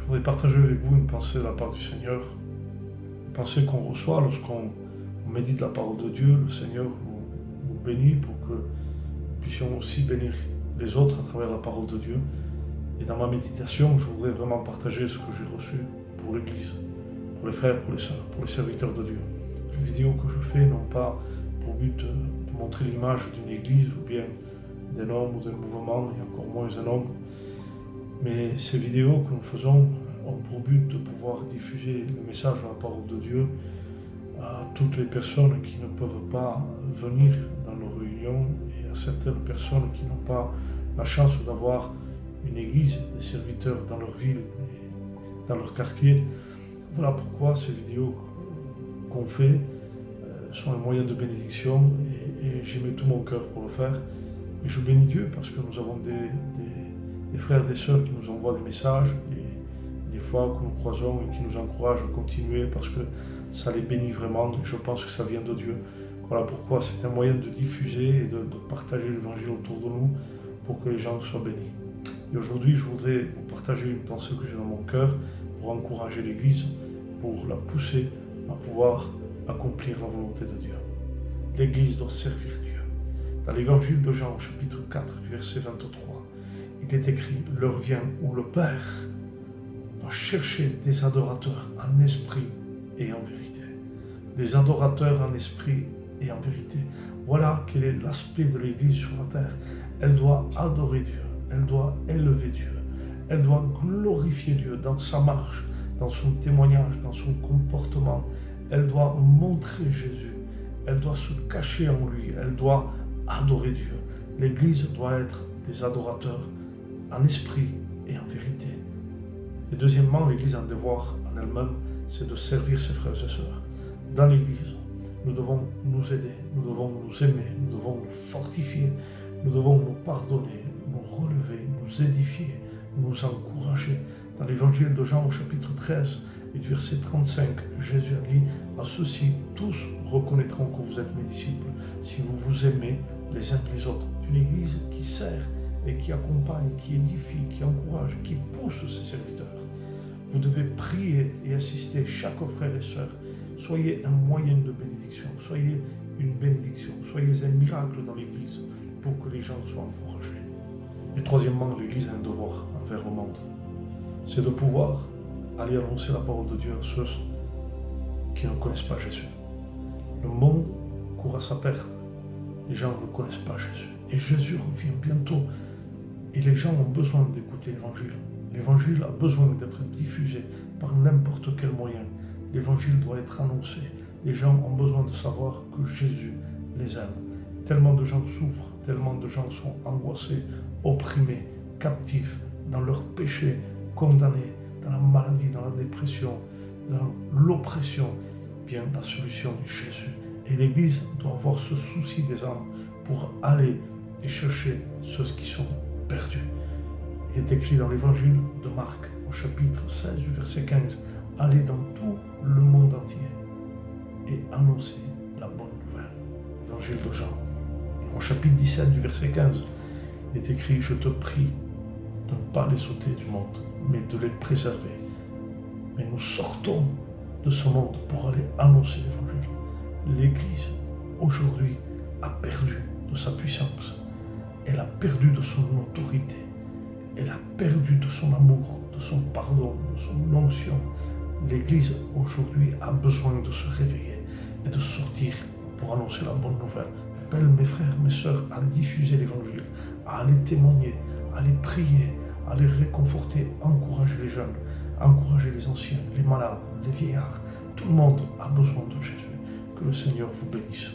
Je voudrais partager avec vous une pensée de la part du Seigneur, une pensée qu'on reçoit lorsqu'on médite la parole de Dieu. Le Seigneur nous bénit pour que nous puissions aussi bénir les autres à travers la parole de Dieu. Et dans ma méditation, je voudrais vraiment partager ce que j'ai reçu pour l'Église, pour les frères, pour les sœurs, pour les serviteurs de Dieu. Les vidéos que je fais n'ont pas pour but de montrer l'image d'une Église ou bien d'un homme ou d'un mouvement, et encore moins un homme. Mais ces vidéos que nous faisons ont pour but de pouvoir diffuser le message de la parole de Dieu à toutes les personnes qui ne peuvent pas venir dans nos réunions et à certaines personnes qui n'ont pas la chance d'avoir une église, des serviteurs dans leur ville et dans leur quartier. Voilà pourquoi ces vidéos qu'on fait sont un moyen de bénédiction et j'y mets tout mon cœur pour le faire. Et je bénis Dieu parce que nous avons des frères et des sœurs qui nous envoient des messages et des fois que nous croisons et qui nous encouragent à continuer parce que ça les bénit vraiment et je pense que ça vient de Dieu. Voilà pourquoi c'est un moyen de diffuser et de partager l'évangile autour de nous pour que les gens soient bénis. Et aujourd'hui, je voudrais vous partager une pensée que j'ai dans mon cœur pour encourager l'Église, pour la pousser à pouvoir accomplir la volonté de Dieu. L'Église doit servir Dieu. Dans l'évangile de Jean, au chapitre 4, du verset 23, il est écrit « L'heure vient où le Père va chercher des adorateurs en esprit et en vérité. » Des adorateurs en esprit et en vérité. Voilà quel est l'aspect de l'Église sur la terre. Elle doit adorer Dieu, elle doit élever Dieu, elle doit glorifier Dieu dans sa marche, dans son témoignage, dans son comportement. Elle doit montrer Jésus, elle doit se cacher en lui, elle doit adorer Dieu. L'Église doit être des adorateurs en esprit et en vérité. Et deuxièmement, l'Église a un devoir en elle-même, c'est de servir ses frères et sœurs. Dans l'Église, nous devons nous aider, nous devons nous aimer, nous devons nous fortifier, nous devons nous pardonner, nous relever, nous édifier, nous encourager. Dans l'évangile de Jean au chapitre 13 et du verset 35, Jésus a dit « À ceux-ci, tous reconnaîtront que vous êtes mes disciples, si vous vous aimez les uns les autres. » Une Église qui sert et qui accompagne, qui édifie, qui encourage, qui pousse ses serviteurs. Vous devez prier et assister chaque frère et sœur. Soyez un moyen de bénédiction, soyez une bénédiction, soyez un miracle dans l'Église pour que les gens soient encouragés. Et troisièmement, l'Église a un devoir envers le monde. C'est de pouvoir aller annoncer la parole de Dieu à ceux qui ne connaissent pas Jésus. Le monde court à sa perte. Les gens ne connaissent pas Jésus. Et Jésus revient bientôt. Et les gens ont besoin d'écouter l'Évangile. L'Évangile a besoin d'être diffusé par n'importe quel moyen. L'Évangile doit être annoncé. Les gens ont besoin de savoir que Jésus les aime. Tellement de gens souffrent, tellement de gens sont angoissés, opprimés, captifs, dans leurs péchés, condamnés, dans la maladie, dans la dépression, dans l'oppression. Bien, la solution est Jésus. Et l'Église doit avoir ce souci des âmes pour aller et chercher ceux qui sont perdus. Il est écrit dans l'évangile de Marc, au chapitre 16 du verset 15, « Allez dans tout le monde entier et annoncez la bonne nouvelle. » L'évangile de Jean, au chapitre 17 du verset 15, il est écrit « Je te prie de ne pas les ôter du monde, mais de les préserver. » Mais nous sortons de ce monde pour aller annoncer l'évangile. L'Église, aujourd'hui, a perdu de sa puissance. Elle a perdu de son autorité. Elle a perdu de son amour, de son pardon, de son onction. L'Église, aujourd'hui, a besoin de se réveiller et de sortir pour annoncer la bonne nouvelle. J'appelle mes frères, mes sœurs à diffuser l'Évangile, à aller témoigner, à aller prier, à aller réconforter, encourager les jeunes, encourager les anciens, les malades, les vieillards. Tout le monde a besoin de Jésus. Que le Seigneur vous bénisse.